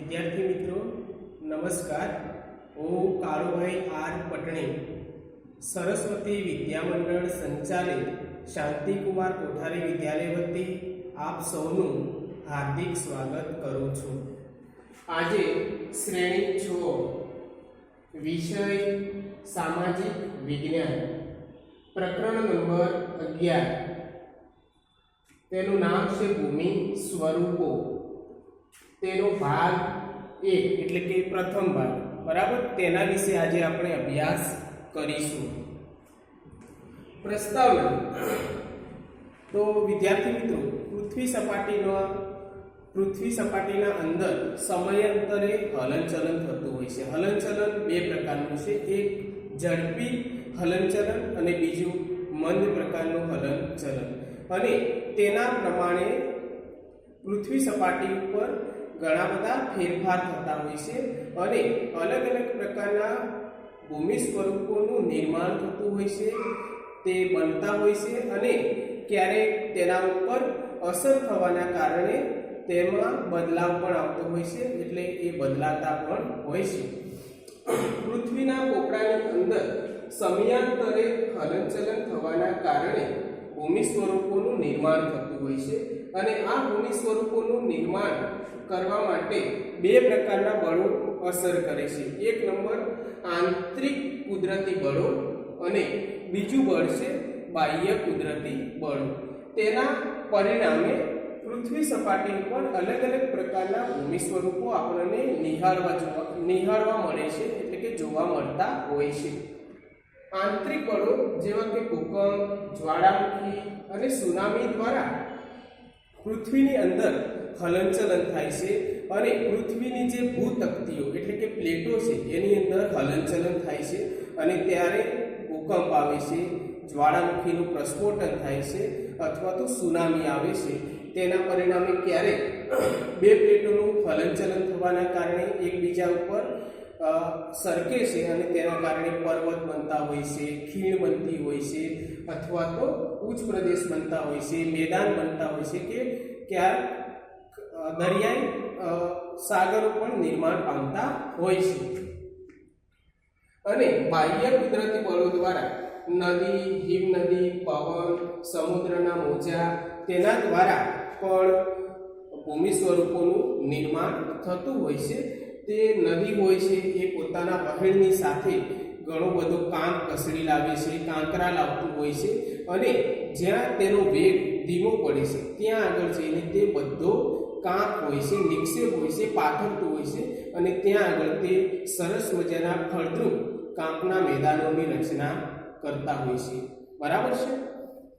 વિદ્યાર્થી મિત્રો નમસ્કાર। હું કાળુભાઈ આર પટણી સરસ્વતી વિદ્યામંડળ સંચાલિત શાંતિકુમાર કોઠારી વિદ્યાલય વતી આપ સૌનું હાર્દિક સ્વાગત કરું છું। આજે શ્રેણી 6 વિષય સામાજિક વિજ્ઞાન પ્રકરણ નંબર 11 તેનું નામ છે ભૂમિ સ્વરૂપો। તેનો ભાગ 1 એટલે કે પ્રથમ ભાગ બરાબર તેના વિશે આજે આપણે અભ્યાસ કરીશું। પ્રસ્તાવના તો વિદ્યાર્થી મિત્રો પૃથ્વી સપાટીના અંદર સમયાંતરે હલનચલન થતું હોય છે। હલનચલન બે પ્રકારનું છે, એક ઝડપી હલનચલન અને બીજું મંદ પ્રકારનું હલનચલન, અને તેના પ્રમાણે પૃથ્વી સપાટી ઉપર ઘણા બધા ફેરફાર થતા હોય છે અને અલગ અલગ પ્રકારના ભૂમિ સ્વરૂપોનું નિર્માણ થતું હોય છે, તે બનતા હોય છે અને ક્યારેક તેના ઉપર અસર થવાના કારણે તેમાં બદલાવ પણ આવતો હોય છે, એટલે એ બદલાતા પણ હોય છે। પૃથ્વીના પોપડાની અંદર સમયાંતરે હલનચલન થવાના કારણે ભૂમિ સ્વરૂપોનું નિર્માણ થતું હોય છે અને આ ભૂમિ સ્વરૂપોનું નિર્માણ કરવા માટે બે પ્રકારના બળો અસર કરે છે। એક નંબર આંતરિક કુદરતી બળો અને બીજું બળ છે બાહ્ય કુદરતી બળો। તેના પરિણામે પૃથ્વી સપાટી ઉપર અલગ અલગ પ્રકારના ભૂમિ સ્વરૂપો આપણને નિહાળવા મળે છે, એટલે કે જોવા મળતા હોય છે। આંતરિક બળો જેવા કે ભૂકંપ, જ્વાળામુખી અને સુનામી દ્વારા પૃથ્વીની અંદર હલનચલન થાય છે અને પૃથ્વીની જે ભૂતકતીઓ એટલે કે પ્લેટો છે એની અંદર હલનચલન થાય છે અને ત્યારે ભૂકંપ આવે છે, જ્વાળામુખીનું પ્રસ્ફોટન થાય છે અથવા તો સુનામી આવે છે। તેના પરિણામે ક્યારેક બે પ્લેટોનું હલનચલન થવાના કારણે એકબીજા ઉપર સરકે છે અને તેના કારણે પર્વત બનતા હોય છે, ખીણ બનતી હોય છે અથવા તો ઉચ્ચ પ્રદેશ બનતા હોય છે, મેદાન બનતા હોય છે કે ક્યાંક દરિયાઈ સાગરો પણ નિર્માણ પામતા હોય છે। અને બાહ્ય કુદરતી બળો દ્વારા નદી, હિમનદી, પવન, સમુદ્રના મોજા તેના દ્વારા પણ ભૂમિ સ્વરૂપોનું નિર્માણ થતું હોય છે। તે નદી હોય છે એ પોતાના વહેણની સાથે ઘણો બધો કાંક કસડી લાવે છે, કાંકરા લાવતું હોય છે અને જ્યાં તેનો વેગ ધીમો પડે છે ત્યાં આગળ જઈને તે બધો કાંક હોય છે, નિક્ષેપ હોય છે, પાથરતું હોય છે અને ત્યાં આગળ તે સરસ મજાના ફળદ્રુપ કાંકના મેદાનોની રચના કરતા હોય છે, બરાબર છે।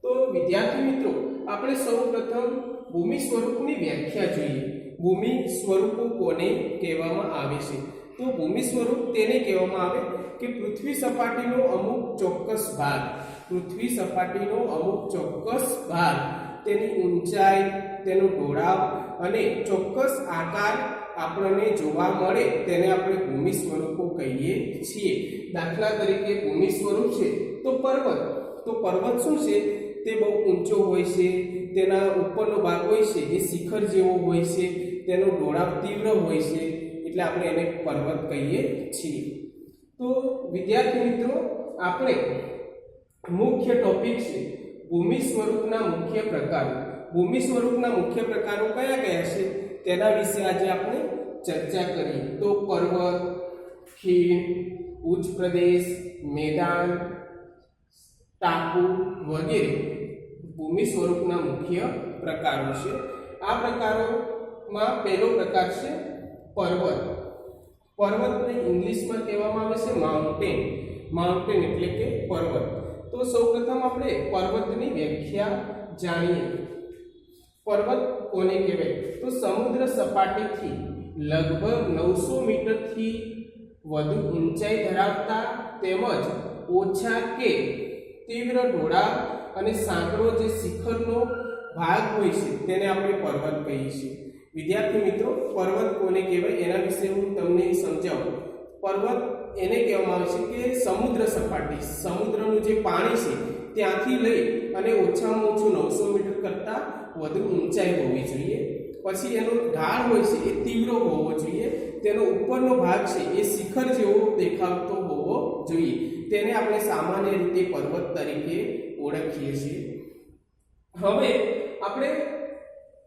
તો વિદ્યાર્થી મિત્રો આપણે સૌપ્રથમ ભૂમિ સ્વરૂપની વ્યાખ્યા જોઈએ। ભૂમિ સ્વરૂપો કોને કહેવામાં આવે છે? તો ભૂમિ સ્વરૂપ તેને કહેવામાં આવે કે પૃથ્વી સપાટીનો અમુક ચોક્કસ ભાગ, તેની ઊંચાઈ, તેનો ઢોળાવ અને ચોક્કસ આકાર આપણને જોવા મળે તેને આપણે ભૂમિ સ્વરૂપો કહીએ છીએ। દાખલા તરીકે ભૂમિ સ્વરૂપ છે તો પર્વત શું છે? તે બહુ ઊંચો હોય છે, તેના ઉપરનો ભાગ હોય છે એ શિખર જેવો હોય છે, તેનો ઢોળાવ તીવ્ર હોય છે, એટલે આપણે એને પર્વત કહીએ છીએ। તો વિદ્યાર્થી મિત્રો આપણે મુખ્ય ટોપિક છે ભૂમિ સ્વરૂપના મુખ્ય પ્રકારો। ભૂમિ સ્વરૂપના મુખ્ય પ્રકારો કયા કયા છે તેના વિશે આજે આપણે ચર્ચા કરીએ। તો પર્વત, ખીણ, ઉચ્ચ પ્રદેશ, મેદાન, ટાપુ વગેરે ભૂમિ સ્વરૂપના મુખ્ય પ્રકારો છે। આ પ્રકારોમાં પહેલો પ્રકાર છે પર્વત। પર્વતને ઇંગ્લિશમાં કહેવામાં આવે છે માઉન્ટેન એટલે કે પર્વત। તો સૌપ્રથમ આપણે પર્વતની વ્યાખ્યા જાણીએ। પર્વત કોને કહેવાય? તો સમુદ્ર સપાટીથી લગભગ 900 મીટરથી વધુ ઊંચાઈ ધરાવતા તેમજ ઓછા કે તીવ્ર ઢોળાવ અને સાંકડો જે શિખરનો ભાગ હોય છે તેને આપણે પર્વત કહીએ છીએ। વિદ્યાર્થી મિત્રો પર્વત કોને કહેવાય એના વિશે હું તમને સમજાવું। પર્વત એને કહેવામાં આવે છે કે સમુદ્ર સપાટી, સમુદ્રનું જે પાણી છે ત્યાંથી લઈ અને ઓછામાં ઓછું 900 મીટર કરતાં વધુ ઊંચાઈ હોવી જોઈએ પછી એનો ઢાળ હોય છે એ તીવ્ર હોવો જોઈએ, તેનો ઉપરનો ભાગ છે એ શિખર જેવો દેખાતો હોવો જોઈએ. તેને આપણે સામાન્ય રીતે પર્વત તરીકે ઓળખીએ છીએ. હવે આપણે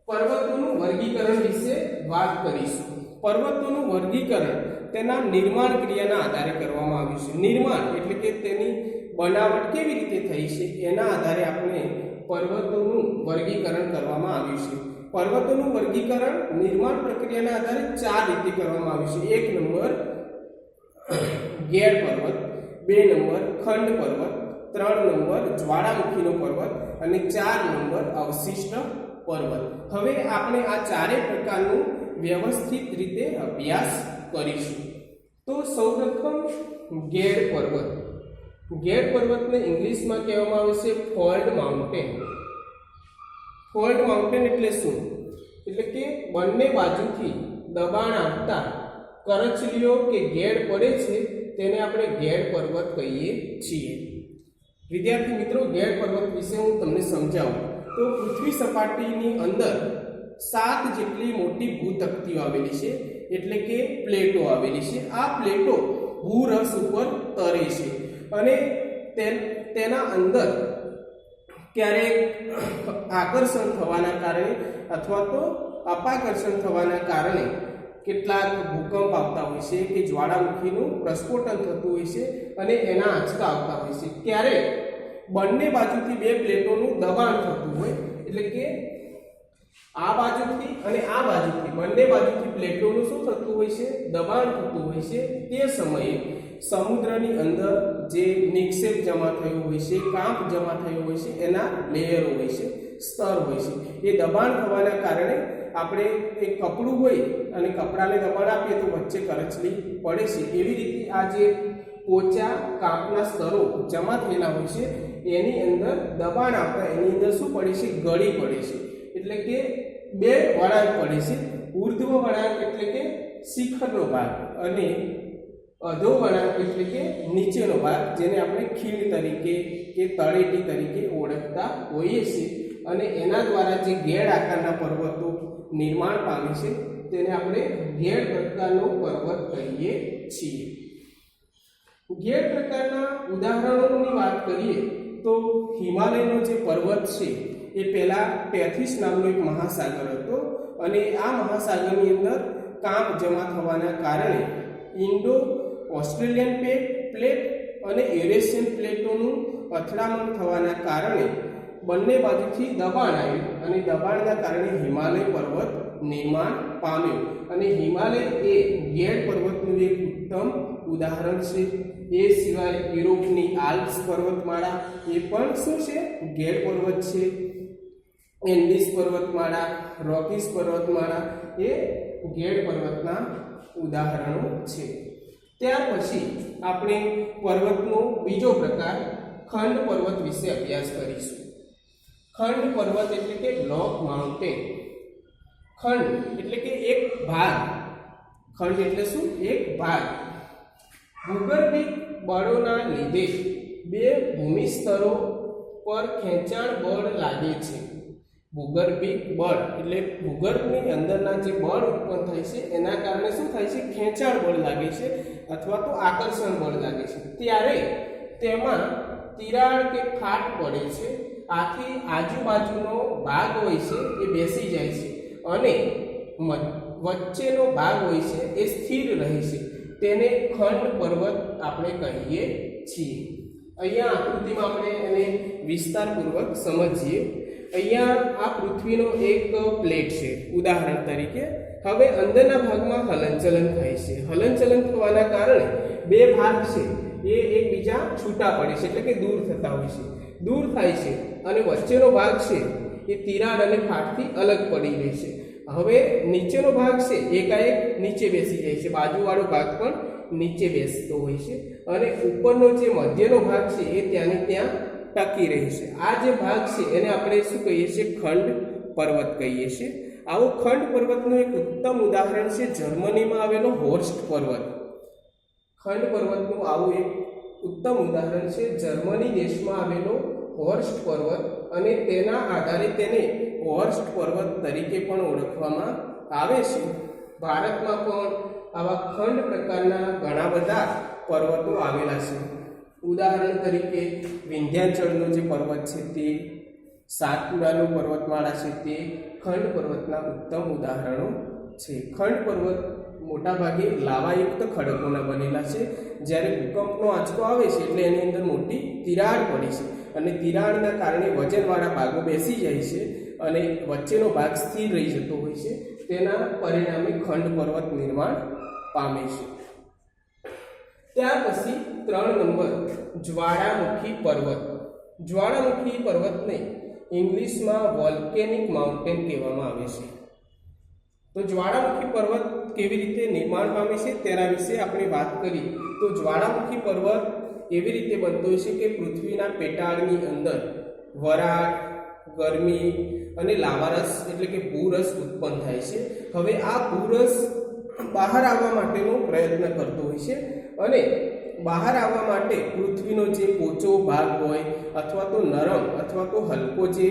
પર્વતોનું વર્ગીકરણ વિશે વાત કરીશું. પર્વતોનું વર્ગીકરણ તેના નિર્માણ ક્રિયાના આધારે કરવામાં આવ્યું છે. નિર્માણ એટલે કે તેની બનાવટ કેવી રીતે થઈ છે એના આધારે આપણે પર્વતોનું વર્ગીકરણ કરવામાં આવ્યું છે. પર્વતોનું વર્ગીકરણ નિર્માણ પ્રક્રિયાના આધારે 4 રીતે કરવામાં આવ્યું છે. 1 નંબર ગેડ પર્વત, 2 નંબર ખંડ પર્વત, 3 નંબર જ્વાળામુખીનો પર્વત અને 4 નંબર અવશિષ્ટ પર્વત. હવે આપણે આ ચારેય પ્રકારનું વ્યવસ્થિત રીતે અભ્યાસ કરીશું. તો સૌપ્રથમ ગેડ પર્વત. ગેડ પર્વતને ઇંગ્લિશમાં કહેવામાં આવે છે ફોલ્ડ માઉન્ટેન. ફોલ્ડ માઉન્ટેન એટલે શું? એટલે કે બંને બાજુથી દબાણ આવતા કરચલીઓ કે ગેડ પડે છે તેને આપણે ગેડ પર્વત કહીએ છીએ. વિદ્યાર્થી મિત્રો, ગેડ પર્વત વિશે હું તમને સમજાવું તો પૃથ્વી સપાટીની અંદર 7 જેટલી મોટી ભૂતકતીઓ આવેલી છે, એટલે કે પ્લેટો આવેલી છે. આ પ્લેટો ભૂરસ ઉપર તરે છે અને તેના અંદર ક્યારેક આકર્ષણ થવાના કારણે અથવા તો અપાકર્ષણ થવાના કારણે કેટલાક ભૂકંપ આવતા હોય છે કે જ્વાળામુખીનું પ્રસ્ફોટન થતું હોય છે અને એના આંચકા આવતા હોય છે. ક્યારેક બંને બાજુથી 2 પ્લેટોનું દબાણ થતું હોય, એટલે કે આ બાજુથી અને આ બાજુથી બંને બાજુથી પ્લેટોનું શું થતું હોય છે? દબાણ થતું હોય છે. તે સમયે સમુદ્રની અંદર જે નિક્ષેપ જમા થયો હોય છે, કાંપ જમા થયો હોય છે, એના લેયરો હોય છે, સ્તર હોય છે. એ દબાણ થવાના કારણે આપણે એક કપડું હોય અને કપડાને દબાણ આપીએ તો વચ્ચે કરચલી પડે છે. એવી રીતે આ જે પોચા કાંપના સ્તરો જમા થયેલા હોય છે એની અંદર દબાણ આપતા એની અંદર શું પડે છે? ગળી પડે છે. એટલે કે 2 વળાંક પડે છે. ઉર્ધ્વ વળાંક એટલે કે શિખરનો ભાગ અને અધો વળાંક એટલે કે નીચેનો ભાગ, જેને આપણે ખીણ તરીકે કે તળેટી તરીકે ઓળખતા હોઈએ છીએ. અને એના દ્વારા જે ગેડ આકારના પર્વતો નિર્માણ પામે છે તેને આપણે ગેડ પ્રકારનો પર્વત કહીએ છીએ. ગેડ પ્રકારના ઉદાહરણોની વાત કરીએ તો હિમાલયનો જે પર્વત છે એ પહેલા ટેથિસ નામનો એક મહાસાગર હતો અને આ મહાસાગરની અંદર કાંપ જમા થવાના કારણે ઇન્ડો ઓસ્ટ્રેલિયન પ્લેટ અને યુરેશિયન પ્લેટોનું અથડામણ થવાના કારણે બંને બાજુથી દબાણ આવ્યું અને દબાણના કારણે હિમાલય પર્વત નિર્માણ પામ્યો. અને હિમાલય એ ગેડ પર્વતનું એક ઉત્તમ ઉદાહરણ છે. એ સિવાય યુરોપની આલ્પ્સ પર્વતમાળા એ પણ શું છે? ગેડ પર્વત છે. એન્ડીઝ પર્વતમાળા, રોકીઝ પર્વતમાળા એ ગેડ પર્વતના ઉદાહરણો છે. ત્યાર પછી આપણે પર્વતનો બીજો પ્રકાર ખંડ પર્વત વિશે અભ્યાસ કરીશું. ખંડ પર્વત એટલે કે બ્લોક માઉન્ટેન. ખંડ એટલે કે એક ભાગ. ખંડ એટલે શું? એક ભાગ. ભૂગર્ભિક બળોના લીધે 2 ભૂમિ સ્તરો પર ખેંચાણ બળ લાગે છે. ભૂગર્ભિક બળ એટલે ભૂગર્ભની અંદરના જે બળ ઉત્પન્ન થાય છે એના કારણે શું થાય છે? ખેંચાણ બળ લાગે છે અથવા તો આકર્ષણ બળ લાગે છે. ત્યારે તેમાં તિરાડ કે ફાટ પડે છે. આથી આજુબાજુનો ભાગ હોય છે એ બેસી જાય છે અને વચ્ચેનો ભાગ હોય છે એ સ્થિર રહે છે. તેને ખંડ પર્વત આપણે કહીએ છીએ. અહીંયા આકૃતિમાં આપણે એને વિસ્તારપૂર્વક સમજીએ. અહીંયા આ પૃથ્વીનો એક પ્લેટ છે ઉદાહરણ તરીકે. હવે અંદરના ભાગમાં હલનચલન થાય છે. હલનચલન થવાના કારણે 2 ભાગ છે એ એકબીજા છૂટા પડે છે, એટલે કે દૂર થતા હોય છે. દૂર થાય છે અને વચ્ચેનો ભાગ છે એ તિરાડ અને ફાટથી અલગ પડી રહે છે. હવે નીચેનો ભાગ છે એકાએક નીચે બેસી જાય છે. બાજુવાળો ભાગ પણ નીચે બેસતો હોય છે અને ઉપરનો જે મધ્યનો ભાગ છે એ ત્યાંને ત્યાં ટકી રહે છે. આ જે ભાગ છે એને આપણે શું કહીએ છીએ? ખંડ પર્વત કહીએ છીએ. આવો ખંડ પર્વતનું એક ઉત્તમ ઉદાહરણ છે જર્મનીમાં આવેલો હોર્સ્ટ પર્વત. ખંડ પર્વતનું આવું એક ઉત્તમ ઉદાહરણ છે જર્મની દેશમાં આવેલો હોર્સ્ટ પર્વત અને તેના આધારે તેને ઓર્સ્ટ પર્વત તરીકે પણ ઓળખવામાં આવે છે. ભારતમાં પણ આવા ખંડ પ્રકારના ઘણા બધા પર્વતો આવેલા છે. ઉદાહરણ તરીકે વિંધ્યાચલનો જે પર્વત છે તે, સાતપુડાનું પર્વતમાળા છે તે ખંડ પર્વતના ઉત્તમ ઉદાહરણો છે. ખંડ પર્વત મોટાભાગે લાવાયુક્ત ખડકોના બનેલા છે. જ્યારે ભૂકંપનો આંચકો આવે છે એટલે એની અંદર મોટી તિરાડ પડે છે અને તિરાડના કારણે વજનવાળા ભાગો બેસી જાય છે અને વચ્ચેનો ભાગ સ્થિર રહી જતો હોય છે. તેના પરિણામે ખંડ પર્વત નિર્માણ પામે છે. ત્યાર પછી 3 નંબર જ્વાળામુખી પર્વત. જ્વાળામુખી પર્વતને ઇંગ્લિશમાં વોલ્કેનિક માઉન્ટેન કહેવામાં આવે છે. તો જ્વાળામુખી પર્વત કેવી રીતે નિર્માણ પામે છે તેના વિશે આપણે વાત કરી તો જ્વાળામુખી પર્વત એવી રીતે બનતો હોય છે કે પૃથ્વીના પેટાળની અંદર વરાળ, ગરમી અને લાવારસ એટલે કે ભૂરસ ઉત્પન્ન થાય છે. હવે આ ભૂરસ બહાર આવવા માટેનો પ્રયત્ન કરતો હોય છે અને બહાર આવવા માટે પૃથ્વીનો જે પોચો ભાગ હોય અથવા તો નરમ અથવા તો હલકો જે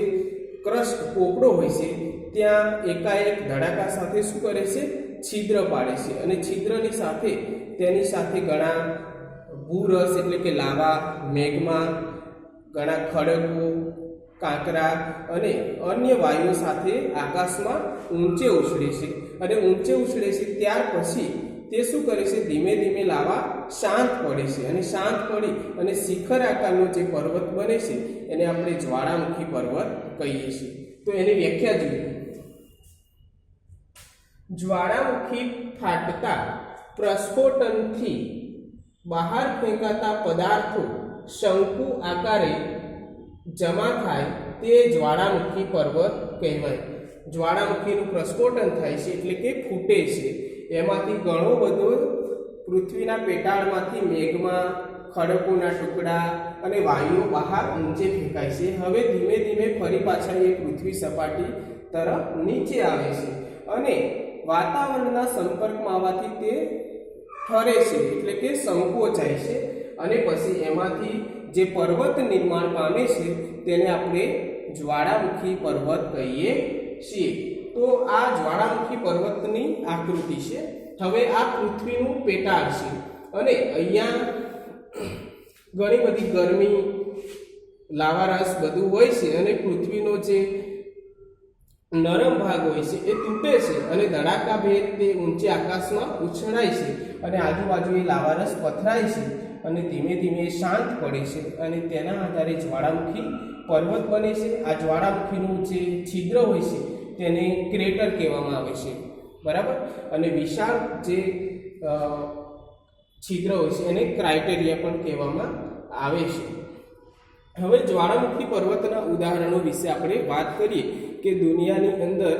ક્રસ્ટ પોપડો હોય છે ત્યાં એકાએક ધડાકા સાથે શું કરે છે, છિદ્ર પાડે છે અને છિદ્રની સાથે તેની સાથે ઘણા ભૂરસ એટલે કે લાવા, મેગ્મા, ઘણા ખડકો, કાંકરા અને અન્ય વાયુઓ સાથે આકાશમાં ઊંચે ઉછળે છે અને ઊંચે ઉછળે છે. ત્યાર પછી તે શું કરે છે, ધીમે ધીમે લાવા શાંત પડે છે અને શાંત પડી અને શિખર આકારનો જે પર્વત બને છે એને આપણે જ્વાળામુખી પર્વત કહીએ છીએ. તો એની વ્યાખ્યા જોઈએ. જ્વાળામુખી ફાટતા પ્રસ્ફોટનથી બહાર ફેંકાતા પદાર્થો શંકુ આકારે જમા થાય તે જ્વાળામુખી પર્વત કહેવાય. જ્વાળામુખીનું પ્રસ્ફોટન થાય છે એટલે કે ફૂટે છે. એમાંથી ઘણો બધો પૃથ્વીના પેટાળમાંથી મેઘમાં, ખડકોના ટુકડા અને વાયુઓ બહાર ઊંચે ફેંકાય છે. હવે ધીમે ધીમે ફરી પાછા એ પૃથ્વી સપાટી તરફ નીચે આવે છે અને વાતાવરણના સંપર્કમાં આવવાથી તે ઠરે છે એટલે કે સંકોચાય છે અને પછી એમાંથી જે પર્વત નિર્માણ પામે છે તેને આપણે જ્વાળામુખી પર્વત કહીએ છીએ. તો આ જ્વાળામુખી પર્વતની આકૃતિ છે. હવે આ પૃથ્વીનું પેટાળ છે અને અહીંયા ઘણી બધી ગરમી, લાવારસ બધું હોય છે અને પૃથ્વીનો જે નરમ ભાગ હોય છે એ તૂટે છે અને ધડાકાભેર તે ઊંચે આકાશમાં ઉછળાય છે અને આજુબાજુ એ લાવારસ પથરાય છે અને ધીમે ધીમે શાંત પડે છે અને તેના આધારે જ્વાળામુખી પર્વત બને છે. આ જ્વાળામુખીનું જે છિદ્ર હોય છે તેને ક્રેટર કહેવામાં આવે છે, બરાબર, અને વિશાળ જે છિદ્ર હોય છે એને ક્રાઇટેરિયા પણ કહેવામાં આવે છે. હવે જ્વાળામુખી પર્વતના ઉદાહરણો વિશે આપણે વાત કરીએ કે દુનિયાની અંદર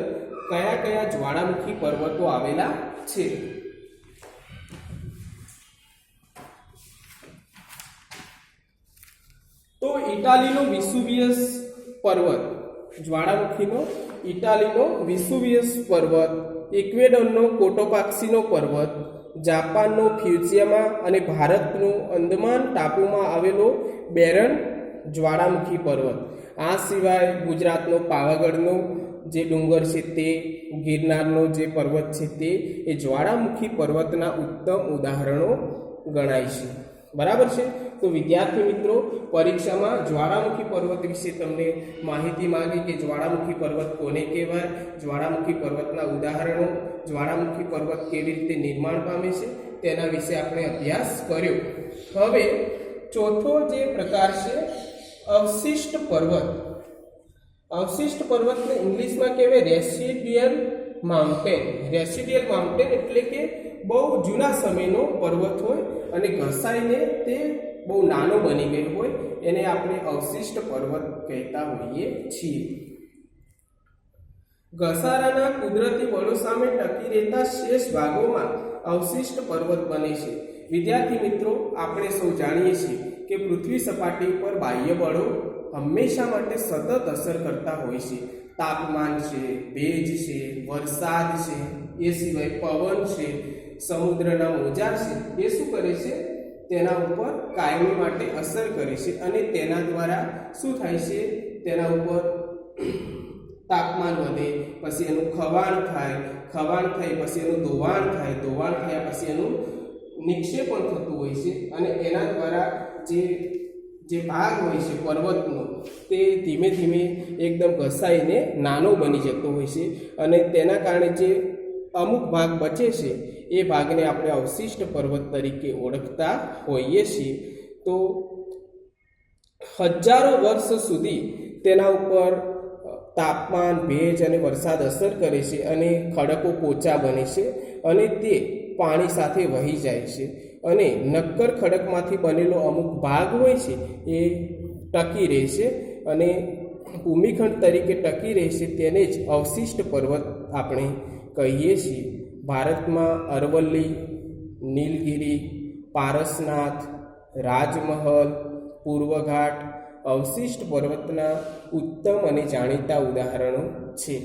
કયા કયા જ્વાળામુખી પર્વતો આવેલા છે. તો ઇટાલીનો વિસુવિયસ પર્વત, જ્વાળામુખીનો ઇટાલીનો વિસુવિયસ પર્વત, ઇક્વેડરનો કોટોપાક્સીનો પર્વત, જાપાનનો ફ્યુજીયામા અને ભારતનો અંદમાન ટાપુમાં આવેલો બેરન જ્વાળામુખી પર્વત. આ સિવાય ગુજરાતનો પાવાગઢનો જે ડુંગર છે તે, ગિરનારનો જે પર્વત છે તે એ જ્વાળામુખી પર્વતના ઉત્તમ ઉદાહરણો ગણાય છે, બરાબર છે. તો વિદ્યાર્થી મિત્રો, પરીક્ષામાં જ્વાળામુખી પર્વત વિશે તમને માહિતી માંગી કે જ્વાળામુખી પર્વત કોને કહેવાય, જ્વાળામુખી પર્વતના ઉદાહરણો, જ્વાળામુખી પર્વત કેવી રીતે નિર્માણ પામે છે તેના વિશે આપણે અભ્યાસ કર્યો. હવે ચોથો જે પ્રકાર છે અવશિષ્ટ પર્વત. અવશિષ્ટ પર્વતને ઇંગ્લિશમાં કહેવાય રેસિડ્યુઅલ માઉન્ટેન. રેસિડ્યુઅલ માઉન્ટેન એટલે કે બહુ જૂના સમયનો પર્વત હોય અને ઘસાઈને તે બહુ નાનો બની ગયો હોય એને આપણે અવશિષ્ટ પર્વત કહેતા હોઈએ છીએ. ઘસારાના કુદરતી બળો સામે ટકી રહેતા શેષ ભાગોમાં અવશિષ્ટ પર્વત બને છે. વિદ્યાર્થી મિત્રો, આપણે સૌ જાણીએ છીએ કે પૃથ્વી સપાટી પર બાહ્ય બળો હંમેશા માટે સતત અસર કરતા હોય છે. તાપમાન છે, ભેજ છે, વરસાદ છે, એ સિવાય પવન છે, સમુદ્રના મોજા છે, એ શું કરે છે, તેના ઉપર કાયમી માટે અસર કરે છે અને તેના દ્વારા શું થાય છે, તેના ઉપર તાપમાન વધે, પછી એનું ખવાણ થાય, ખવાણ થાય પછી એનું ધોવાણ થાય, ધોવાણ થયા પછી એનું નિક્ષેપણ થતું હોય છે અને એના દ્વારા જે ભાગ હોય છે પર્વતનો તે ધીમે ધીમે એકદમ ઘસાઈને નાનો બની જતો હોય છે અને તેના કારણે જે અમુક ભાગ બચે છે એ ભાગને આપણે અવશિષ્ટ પર્વત તરીકે ઓળખતા હોઈએ છીએ. તો હજારો વર્ષ સુધી તેના ઉપર તાપમાન, ભેજ અને વરસાદ અસર કરે છે અને ખડકો પોચા બને છે અને તે પાણી સાથે વહી જાય છે અને નક્કર ખડકમાંથી બનેલો અમુક ભાગ હોય છે એ ટકી રહે છે અને ભૂમિખંડ તરીકે ટકી રહે છે, તેને જ અવશિષ્ટ પર્વત આપણે કહીએ છીએ. ભારતમાં અરવલ્લી, નીલગિરી, પારસનાથ, રાજમહલ, પૂર્વઘાટ અવશિષ્ટ પર્વતના ઉત્તમ અને જાણીતા ઉદાહરણો છે.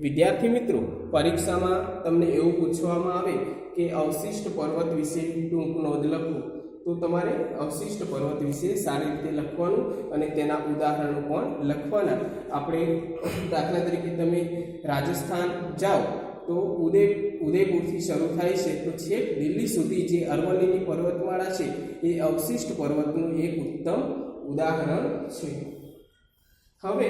વિદ્યાર્થી મિત્રો, પરીક્ષામાં તમને એવું પૂછવામાં આવે કે અવશિષ્ટ પર્વત વિશે ટૂંક નોંધ લખો, તો તમારે અવશિષ્ટ પર્વત વિશે સારી રીતે લખવાનું અને તેના ઉદાહરણો પણ લખવાના. આપણે દાખલા તરીકે તમે રાજસ્થાન જાઓ તો ઉદયપુરથી શરૂ થાય છે તો છેક દિલ્હી સુધી જે અરવલ્લીની પર્વતમાળા છે એ અવશિષ્ટ પર્વતનું એક ઉત્તમ ઉદાહરણ છે. હવે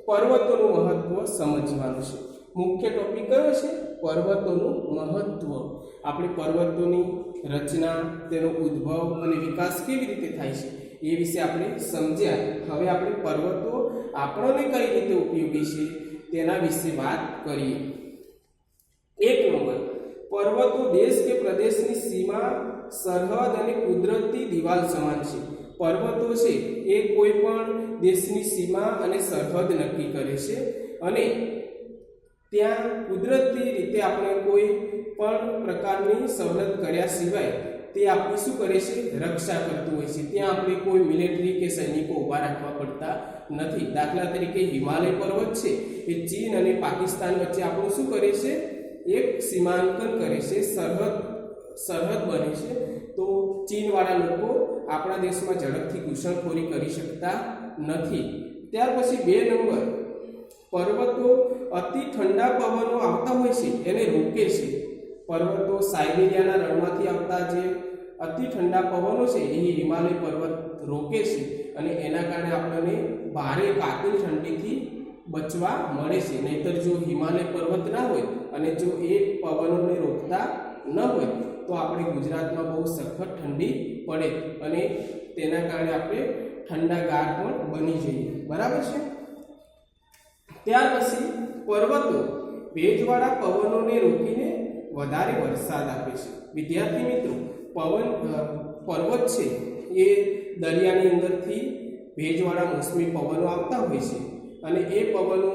પર્વતોનું મહત્વ સમજવાનું છે. મુખ્ય ટોપિક કયો છે? પર્વતોનું મહત્વ. આપણે પર્વતોની રચના, તેનો ઉદ્ભવ અને વિકાસ કેવી રીતે થાય છે એ વિશે આપણે સમજ્યા. હવે આપણે પર્વતો આપણને કઈ રીતે ઉપયોગી છે તેના વિશે વાત કરીએ. 1 નંબર, પર્વતો દેશ કે પ્રદેશની સીમા, સરહદ અને કુદરતી દિવાલ સમાન છે. પર્વતો છે એ કોઈ પણ દેશની સીમા અને સરહદ નક્કી કરે છે અને ત્યાં કુદરતી રીતે આપણે કોઈ પણ પ્રકારની સવલત કર્યા સિવાય તે આપણી શું કરે છે? રક્ષા કરતું હોય છે. ત્યાં આપણે કોઈ મિલિટરી કે સૈનિકો ઊભા રાખવા પડતા નથી. દાખલા તરીકે હિમાલય પર્વત છે એ ચીન અને પાકિસ્તાન વચ્ચે આપણું શું કરે છે? એક સીમાંકન કરે છે, સરહદ બને છે. તો ચીનવાળા લોકો આપણા દેશમાં ઝડપથી ઘૂસણખોરી કરી શકતા નથી. ત્યાર પછી 2 નંબર, પર્વતો અતિ ઠંડા પવનો આવતા હોય છે એને રોકે છે. પર્વતો સાઇબેરિયાના રણમાંથી આવતા જે અતિ ઠંડા પવનો છે એ હિમાલય પર્વત રોકે છે અને એના કારણે આપણને ભારે કાતિલ ઠંડીથી બચવા મળે છે. નહીતર જો હિમાલય પર્વત ના હોય અને જો એ પવનોને રોકતા ન હોય તો આપણે ગુજરાતમાં બહુ સખત ઠંડી પડે અને તેના કારણે આપણે ઠંડાગાર પણ બની જઈએ. બરાબર છે. ત્યાર પછી પર્વતો ભેજવાળા પવનોને રોકીને વધારે વરસાદ આપે છે. વિદ્યાર્થી મિત્રો, પર્વત છે એ દરિયાની અંદરથી ભેજવાળા મોસમી પવનો આવતા હોય છે અને એ પવનો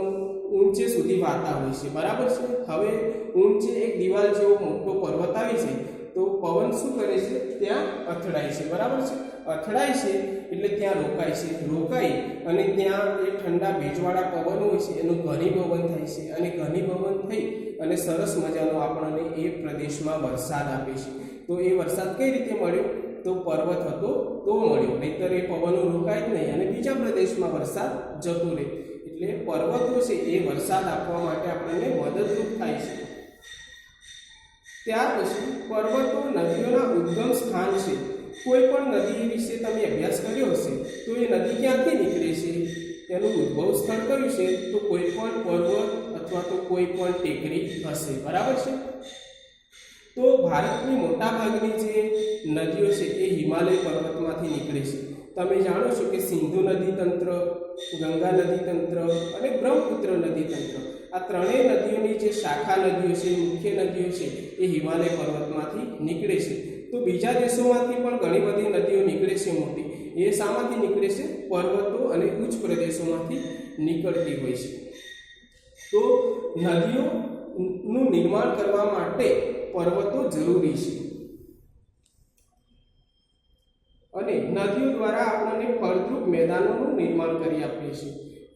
ઊંચે સુધી વાતા હોય છે. બરાબર છે. હવે ઊંચે એક દિવાલ જેવો મોટો પર્વત આવી છે તો પવન શું કરે છે? ત્યાં અથડાય છે. બરાબર છે. અથડાય છે એટલે ત્યાં રોકાય છે. રોકાઈ અને ત્યાં એ ઠંડા ભેજવાળા પવન હોય છે એનું ઘનીભવન થાય છે અને ઘનીભવન થઈ અને સરસ મજાનો આપણને એ પ્રદેશમાં વરસાદ આપે છે. તો એ વરસાદ કઈ રીતે મળ્યો? તો પર્વત હતો તો મળ્યો, નહીતર એ પવનો રોકાય જ નહીં અને બીજા પ્રદેશમાં વરસાદ જતો રહે. એટલે પર્વતો છે એ વરસાદ આપવા માટે આપણને મદદરૂપ થાય છે. ત્યાર પછી પર્વતો નદીઓના ઉદ્ગમ સ્થાન છે. કોઈ પણ નદી વિશે તમે અભ્યાસ કર્યો હશે તો એ નદી ક્યાંથી નીકળે છે, એનું ઉદ્ભવ સ્થળ કયું છે? તો કોઈ પણ પર્વત અથવા તો કોઈ પણ ટેકરી હશે. બરાબર છે. તો ભારતની મોટાભાગની જે નદીઓ છે એ હિમાલય પર્વતમાંથી નીકળે છે. તમે જાણો છો કે સિંધુ નદી તંત્ર, ગંગા નદી તંત્ર અને બ્રહ્મપુત્ર નદી તંત્ર, આ ત્રણેય નદીઓની જે શાખા નદીઓ છે, મુખ્ય નદીઓ છે એ હિમાલય પર્વતમાંથી નીકળે છે. તો બીજા દેશોમાંથી પણ ઘણી બધી નદીઓ નીકળે છે મોટી. એ શામાંથી નીકળે છે? પર્વતો અને ઉચ્ચ પ્રદેશોમાંથી નીકળતી હોય છે. તો નદીઓનું નિર્માણ કરવા માટે પર્વતો જરૂરી છે અને નદીઓ દ્વારા આપણને ફળદ્રુપ મેદાનોનું નિર્માણ કરી આપે છે.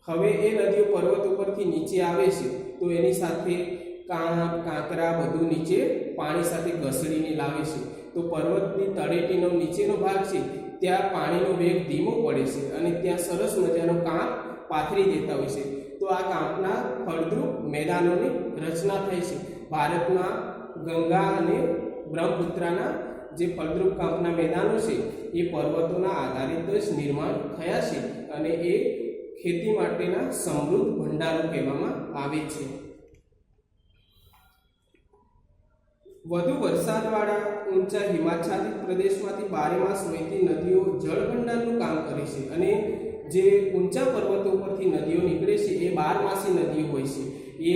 હવે એ નદીઓ પર્વત ઉપરથી નીચે આવે છે તો એની સાથે કાંકરા બધું નીચે પાણી સાથે ઘસડીને લાવે છે. તો પર્વતની તળેટીનો નીચેનો ભાગ છે ત્યાં પાણીનો વેગ ધીમો પડે છે અને ત્યાં સરસ મજાનો કાંક પાથરી દેતા હોય છે. તો આ કાંપના ફળદ્રુપ મેદાનોની રચના થઈ છે. ભારતમાં ગંગા અને બ્રહ્મપુત્રના જે ફળદ્રુપ કાંપના મેદાનો છે એ પર્વતોના આધારિત જ નિર્માણ થયા છે અને એ ખેતી માટેના સમૃદ્ધ ભંડારો કહેવામાં આવે છે. વધુ વરસાદવાળા ઊંચા હિમાચ્છાદિત પ્રદેશમાંથી બારેમાસ વહેતી નદીઓ જળભંડારનું કામ કરે છે અને જે ઊંચા પર્વતો પરથી નદીઓ નીકળે છે એ બારમાસી નદીઓ હોય છે. એ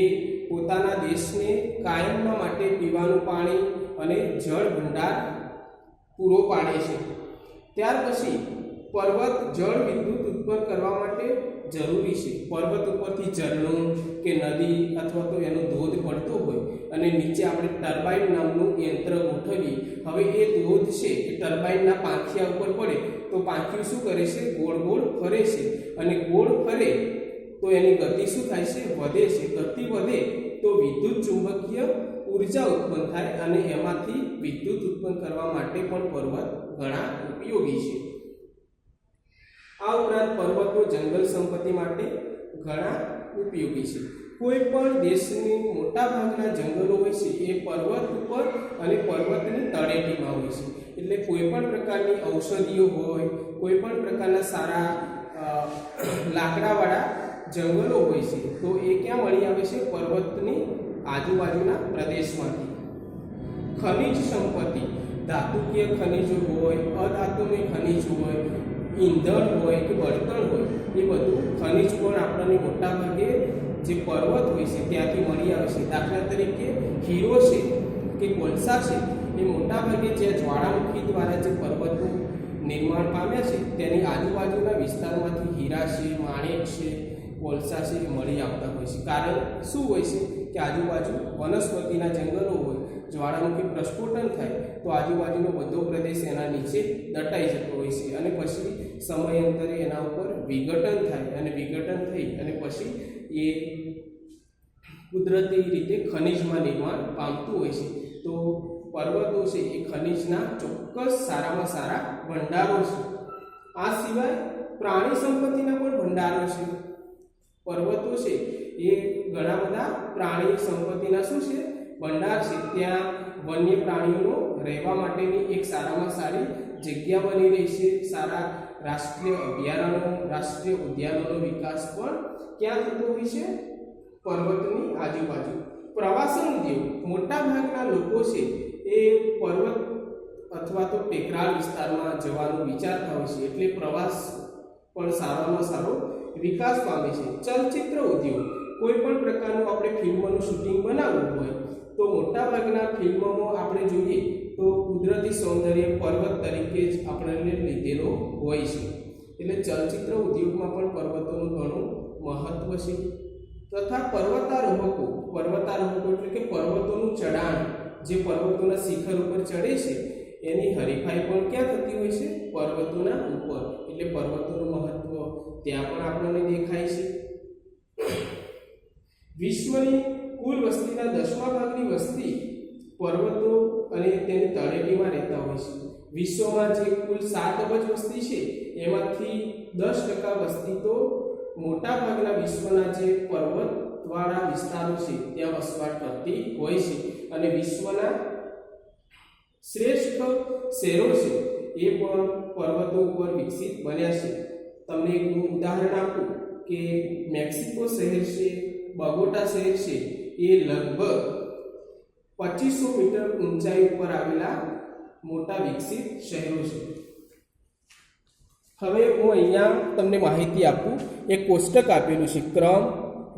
પોતાના દેશને કાયમના માટે પીવાનું પાણી અને જળ ભંડાર પૂરો પાડે છે. ત્યાર પછી પર્વત જળ વિદ્યુત ઉત્પન્ન કરવા માટે જરૂરી છે. પર્વત ઉપરથી ઝરણું કે નદી અથવા તો એનો ધોધ પડતો હોય અને નીચે આપણે ટર્બાઇન નામનું યંત્ર ગોઠવીએ. હવે એ ધોધ છે એ ટર્બાઇનના પાંખિયા ઉપર પડે તો પાંખિયું શું કરે છે? ગોળ ગોળ ફરે છે અને ગોળ ફરે તો એની ગતિ શું થાય છે? વધે છે. ગતિ વધે તો વિદ્યુત ચુંબકીય ઉર્જા ઉત્પન્ન થાય અને એમાંથી વિદ્યુત ઉત્પન્ન કરવા માટે પણ પર્વત ઘણા ઉપયોગી છે. આ ઉપરાંત પર્વતો જંગલ સંપત્તિ માટે ઘણા ઉપયોગી છે. કોઈ પણ દેશની મોટા ભાગના જંગલો હોય છે એ પર્વત ઉપર અને પર્વતની તળેટીમાં હોય છે. એટલે કોઈ પણ પ્રકારની ઔષધિઓ હોય, કોઈ પણ પ્રકારના સારા લાકડાવાળા જંગલો હોય છે તો એ ક્યાં મળી આવે છે? પર્વતની આજુબાજુના પ્રદેશમાંથી. ખનિજ સંપત્તિ, ધાતુકીય ખનિજો હોય, અધાતુકીય ખનિજ હોય, ઈંધણ હોય કે બળતણ હોય, એ બધું ખનિજ પણ આપણને મોટા ભાગે જે પર્વત હોય છે ત્યાંથી મળી આવે છે. દાખલા તરીકે હીરો છે કે કોલસા છે એ મોટા ભાગે જે જ્વાળામુખી દ્વારા જે પર્વતનું નિર્માણ પામ્યા છે તેની આજુબાજુના વિસ્તારમાંથી હીરા છે, માણેક છે, કોલસા છે એ મળી આવતા હોય છે. કારણ શું હોય છે કે આજુબાજુ વનસ્પતિના જંગલો હોય, જ્વાળામુખી પ્રસ્ફોટન થાય તો આજુબાજુનો બધો પ્રદેશ એના નીચે દટાઈ જતો હોય છે અને પછી સમયાંતરે એના ઉપર વિઘટન થાય અને વિઘટન થઈ અને પછી એ કુદરતી રીતે ખનિજમાં નિર્માણ પામતું હોય છે. તો પર્વતો છે એ ખનિજના ચોક્કસ સારામાં સારા ભંડારો છે. આ સિવાય પ્રાણી સંપત્તિના પણ ભંડારો છે. પર્વતો છે એ ઘણા બધા પ્રાણી સંપત્તિના શું છે? ભંડાર છે. ત્યાં વન્ય પ્રાણીઓનો રહેવા માટેની એક સારામાં સારી જગ્યા બની રહી છે. સારા રાષ્ટ્રીય અભયારણ્યો, રાષ્ટ્રીય ઉદ્યાનોનો વિકાસ પણ ક્યાં થતો હોય છે? પર્વતની આજુબાજુ. પ્રવાસન ઉદ્યોગ, મોટા ભાગના લોકો છે એ પર્વત અથવા તો ટેકરાળ વિસ્તારમાં જવાનું વિચારતા હોય છે એટલે પ્રવાસ પણ સારામાં સારો વિકાસ પામે છે. ચલચિત્ર ઉદ્યોગ, કોઈ પણ પ્રકારનું આપણે ફિલ્મનું શૂટિંગ બનાવવું હોય તો મોટા ભાગના ફિલ્મોમાં આપણે જોઈએ તો કુદરતી સૌંદર્ય પર્વત તરીકે જ આપણને લીધેલો હોય છે. એટલે ચલચિત્ર ઉદ્યોગમાં પણ પર્વતોનું ઘણું મહત્વ છે. તથા પર્વતારોહકો એટલે કે પર્વતોનું ચઢાણ, જે પર્વતોના શિખર ઉપર ચડે છે એની હરીફાઈ પણ ક્યાં થતી હોય છે? પર્વતોના ઉપર. એટલે પર્વતોનું મહત્વ ત્યાં પણ આપણને દેખાય છે. વિશ્વની કુલ વસ્તીના 10મા ભાગની વસ્તી પર્વતો અને તેની તળેટીમાં રહેતા હોય છે. વિશ્વમાં જે કુલ 7 અબજ વસ્તી છે એમાંથી 10% વસ્તી તો મોટા ભાગના વિશ્વના જે પર્વતવાળા વિસ્તારો છે ત્યાં વસવાટ કરતી હોય છે. અને વિશ્વના શ્રેષ્ઠ શહેરો છે એ પણ પર્વતો ઉપર વિકસિત બન્યા છે. તમને એક ઉદાહરણ આપું કે મેક્સિકો શહેર છે, બગોટા શહેર છે એ લગભગ 2500 મીટર ઊંચાઈ ઉપર આવેલા મોટા વિકસિત શહેરો છે. હવે હું અહીંયા તમને માહિતી આપું. એક કોષ્ટક આપેલું છે, ક્રમ,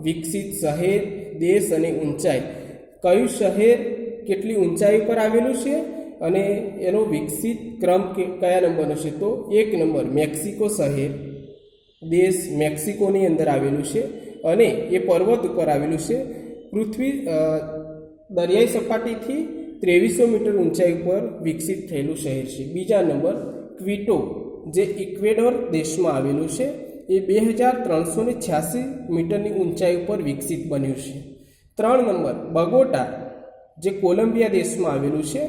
વિકસિત શહેર, દેશ અને ઊંચાઈ. કયું શહેર કેટલી ઊંચાઈ પર આવેલું છે અને એનો વિકસિત ક્રમ કયા નંબરનો છે? તો 1 નંબર મેક્સિકો શહેર. દેશ મેક્સિકોની અંદર આવેલું છે અને એ પર્વત ઉપર આવેલું છે. પૃથ્વી દરિયાઈ સપાટીથી 2300 મીટર ઊંચાઈ ઉપર વિકસિત થયેલું શહેર છે. બીજા નંબર ક્વિટો, જે ઇક્વેડોર દેશમાં આવેલું છે. એ 2386 મીટરની ઊંચાઈ ઉપર વિકસિત બન્યું છે. 3 નંબર બગોટા, જે કોલંબિયા દેશમાં આવેલું છે,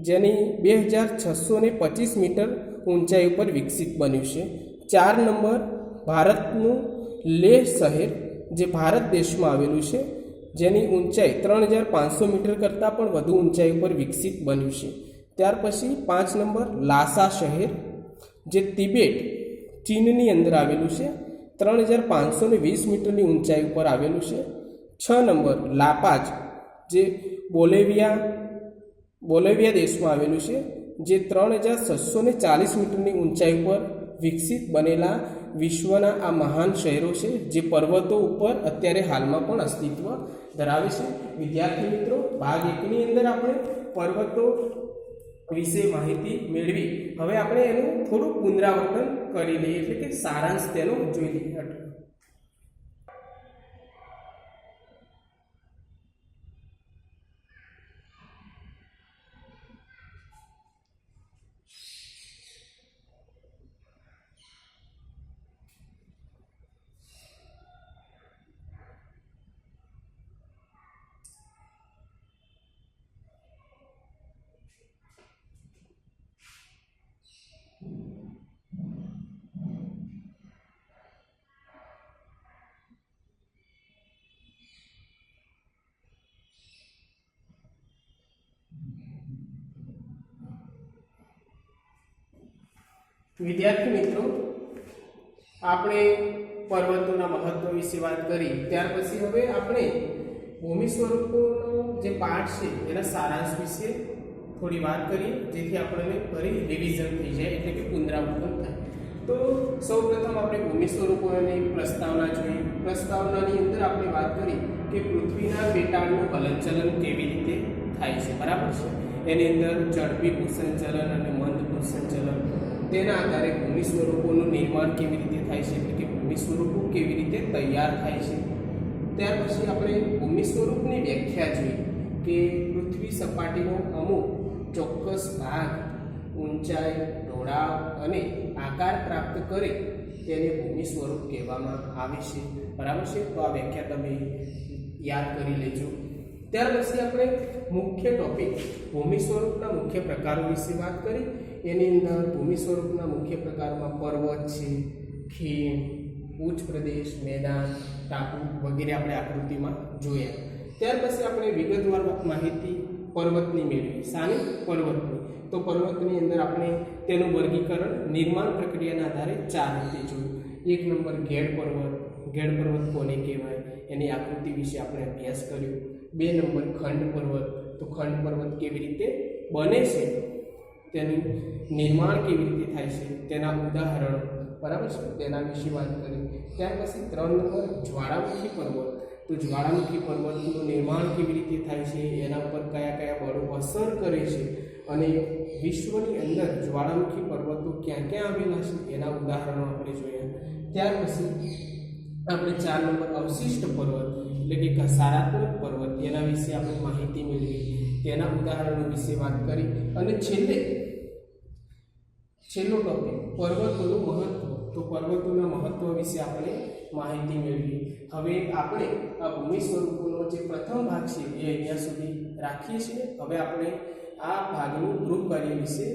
જેની 2625 મીટર ઊંચાઈ ઉપર વિકસિત બન્યું છે. 4 નંબર ભારતનું લેહ શહેર, જે ભારત દેશમાં આવેલું છે, જેની ઊંચાઈ 3500 મીટર કરતાં પણ વધુ ઊંચાઈ ઉપર વિકસિત બન્યું છે. ત્યાર પછી 5 નંબર લાસા શહેર, જે તિબેટ ચીનની અંદર આવેલું છે, 3520 મીટરની ઊંચાઈ ઉપર આવેલું છે. 6 નંબર લાપાજ, જે બોલેવિયા દેશમાં આવેલું છે, જે 3640 મીટરની ઊંચાઈ ઉપર વિકસિત બનેલા વિશ્વના આ મહાન શહેરો છે, જે પર્વતો ઉપર અત્યારે હાલમાં પણ અસ્તિત્વ ધરાવે છે. વિદ્યાર્થી મિત્રો, ભાગ 1ની અંદર આપણે પર્વતો વિશે માહિતી મેળવી. હવે આપણે એનું થોડું પુનરાવર્તન કરી લઈએ, એટલે કે સારાંશ તેનો જોઈ લઈએ. વિદ્યાર્થી મિત્રો, આપણે પર્વતોના મહત્વ વિશે વાત કરી. ત્યાર પછી હવે આપણે ભૂમિ સ્વરૂપોનો જે પાઠ છે એના સારાંશ વિશે થોડી વાત કરીએ, જેથી આપણને ફરી રિવિઝન થઈ જાય, એટલે કે પુનરાવર્તન થાય. તો સૌપ્રથમ આપણે ભૂમિ સ્વરૂપોની પ્રસ્તાવના જોઈ. પ્રસ્તાવનાની અંદર આપણે વાત કરી કે પૃથ્વીના પેટાળનું હલનચલન કેવી રીતે થાય છે, બરાબર છે. એની અંદર ઝડપી ભૂસંચલન અને મંદ ભૂસંચલન, તેના આધારે ભૂમિ સ્વરૂપોનું નિર્માણ કેવી રીતે થાય છે, એટલે કે ભૂમિ સ્વરૂપો કેવી રીતે તૈયાર થાય છે. ત્યાર પછી આપણે ભૂમિ સ્વરૂપની વ્યાખ્યા જોઈ કે પૃથ્વી સપાટીનો અમુક ચોક્કસ ભાગ ઊંચાઈ, ઢોળાવ અને આકાર પ્રાપ્ત કરે તેને ભૂમિ સ્વરૂપ કહેવામાં આવે છે, બરાબર છે. તો આ વ્યાખ્યા તમે યાદ કરી લેજો. ત્યાર પછી આપણે મુખ્ય ટોપિક ભૂમિ સ્વરૂપના મુખ્ય પ્રકારો વિશે વાત કરી. એની અંદર ભૂમિ સ્વરૂપના મુખ્ય પ્રકારોમાં પર્વત છે, ખીણ, ઉચ્ચ પ્રદેશ, મેદાન, ટાપુ વગેરે આપણે આકૃતિમાં જોયા. ત્યાર પછી આપણે વિગતવાર માહિતી પર્વતની મેળવી. શાની? પર્વતની. તો પર્વતની અંદર આપણે તેનું વર્ગીકરણ નિર્માણ પ્રક્રિયાના આધારે 4 રીતે જોયું. 1 નંબર ગેડ પર્વત. ગેડ પર્વત કોને કહેવાય, એની આકૃતિ વિશે આપણે અભ્યાસ કર્યો. 2 નંબર ખંડ પર્વત. તો ખંડ પર્વત કેવી રીતે બને છે, તેનું નિર્માણ કેવી રીતે થાય છે, તેના ઉદાહરણો, બરાબર છે, તેના વિશે વાત કરી. ત્યાર પછી 3 નંબર જ્વાળામુખી પર્વત. તો જ્વાળામુખી પર્વતનું નિર્માણ કેવી રીતે થાય છે, એના ઉપર કયા કયા બળો અસર કરે છે, અને વિશ્વની અંદર જ્વાળામુખી પર્વતો ક્યાં ક્યાં આવેલા છે, એના ઉદાહરણો આપણે જોયા. ત્યાર પછી આપણે 4 નંબર અવશિષ્ટ પર્વત, એટલે કે ઘસારાત્મક પર્વત, એના વિશે આપણે માહિતી મેળવી, તેના ઉદાહરણો વિશે વાત કરી. અને છેલ્લો ટોપિક પર્વતોનું મહત્વ. તો પર્વતોના મહત્વ વિશે આપણે માહિતી મેળવી. હવે આપણે આ ભૂમિ સ્વરૂપોનો જે પ્રથમ ભાગ છે એ અહીંયા સુધી રાખીએ છીએ. હવે આપણે આ ભાગનું ગૃહ કાર્ય વિશે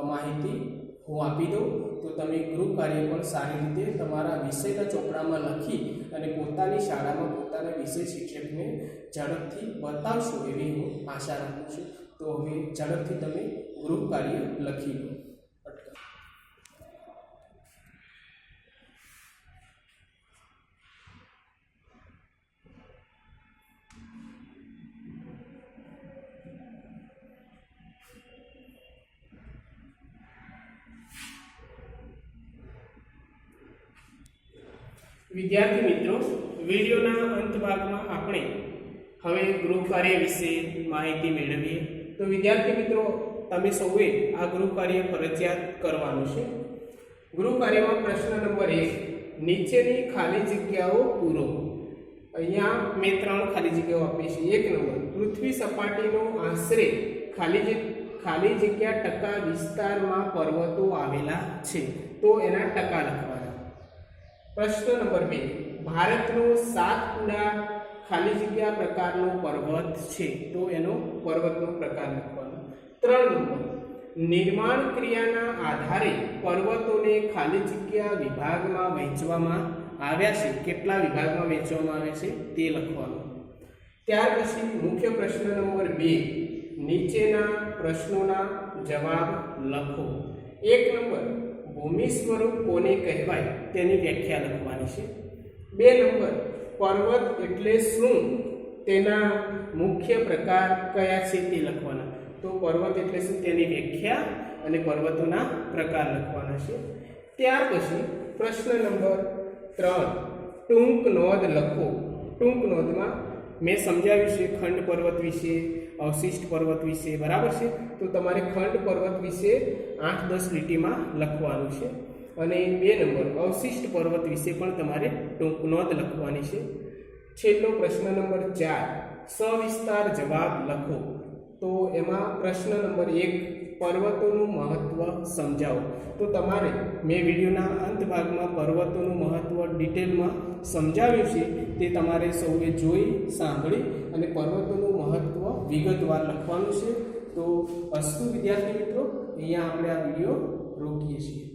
માહિતી હું આપી દઉં. તો તમે ગૃહ કાર્ય પણ સારી રીતે તમારા વિષયના ચોપડામાં લખી અને પોતાની શાળામાં પોતાના વિષય શિક્ષકને ઝડપથી બતાવશો એવી હું આશા રાખું છું. તો હવે ઝડપથી તમે ગૃહ કાર્ય લખી લો. વિદ્યાર્થી મિત્રો, વિડીયોના અંત ભાગમાં આપણે હવે ગૃહ કાર્ય વિશે માહિતી મેળવીએ. તો વિદ્યાર્થી મિત્રો, તમે સૌએ આ ગૃહ કાર્ય ફરજિયાત કરવાનું છે. ગૃહ કાર્યમાં પ્રશ્ન નંબર 1, નીચેની ખાલી જગ્યાઓ પૂરો. અહીંયા મેં 3 ખાલી જગ્યાઓ આપી છે. 1 નંબર પૃથ્વી સપાટીનો આશરે ખાલી જગ્યા ટકા વિસ્તારમાં પર્વતો આવેલા છે, તો એના ટકા લખવાના. પ્રશ્ન નંબર 2, ભારતનો સાતપુડા ખાલી જગ્યા પ્રકારનો પર્વત છે, તો એનો પર્વતનો પ્રકાર લખવાનો. 3 નંબર નિર્માણ ક્રિયાના આધારે પર્વતોને ખાલી જગ્યા વિભાગમાં વહેંચવામાં આવ્યા છે, કેટલા વિભાગમાં વહેંચવામાં આવ્યા છે તે લખવાનું. ત્યાર પછી મુખ્ય પ્રશ્ન નંબર 2, નીચેના પ્રશ્નોના જવાબ લખો. 1 નંબર, ભૂમિ સ્વરૂપ કોને કહેવાય તેની વ્યાખ્યા લખવાની છે. 2 નંબર, પર્વત એટલે શું, તેના મુખ્ય પ્રકાર કયા છે તે લખવાના. તો પર્વત એટલે શું તેની વ્યાખ્યા અને પર્વતોના પ્રકાર લખવાના છે. ત્યાર પછી પ્રશ્ન નંબર 3, ટૂંક નોંધ લખો. ટૂંક નોંધમાં મેં સમજાવ્યું છે ખંડ પર્વત વિશે, અવશિષ્ટ પર્વત વિશે, બરાબર છે. તો તમારે ખંડ પર્વત વિશે 8-10 લીટીમાં લખવાનું છે. અને 2 નંબર, અવશિષ્ટ પર્વત વિશે પણ તમારે ટૂંક નોંધ લખવાની છે. છેલ્લો પ્રશ્ન નંબર 4, સવિસ્તાર જવાબ લખો. તો એમાં પ્રશ્ન નંબર 1, પર્વતોનું મહત્વ સમજાવો. તો તમારે મેં વિડીયોના અંત ભાગમાં પર્વતોનું મહત્વ ડિટેલમાં સમજાવ્યું છે, તે તમારે સૌએ જોઈ સાંભળી અને પર્વતોનું મહત્વ વિગતવાર લખવાનું છે. તો અસ્તુ વિદ્યાર્થી મિત્રો, અહીંયા આપણે આ વિડીયો રોકીએ છીએ.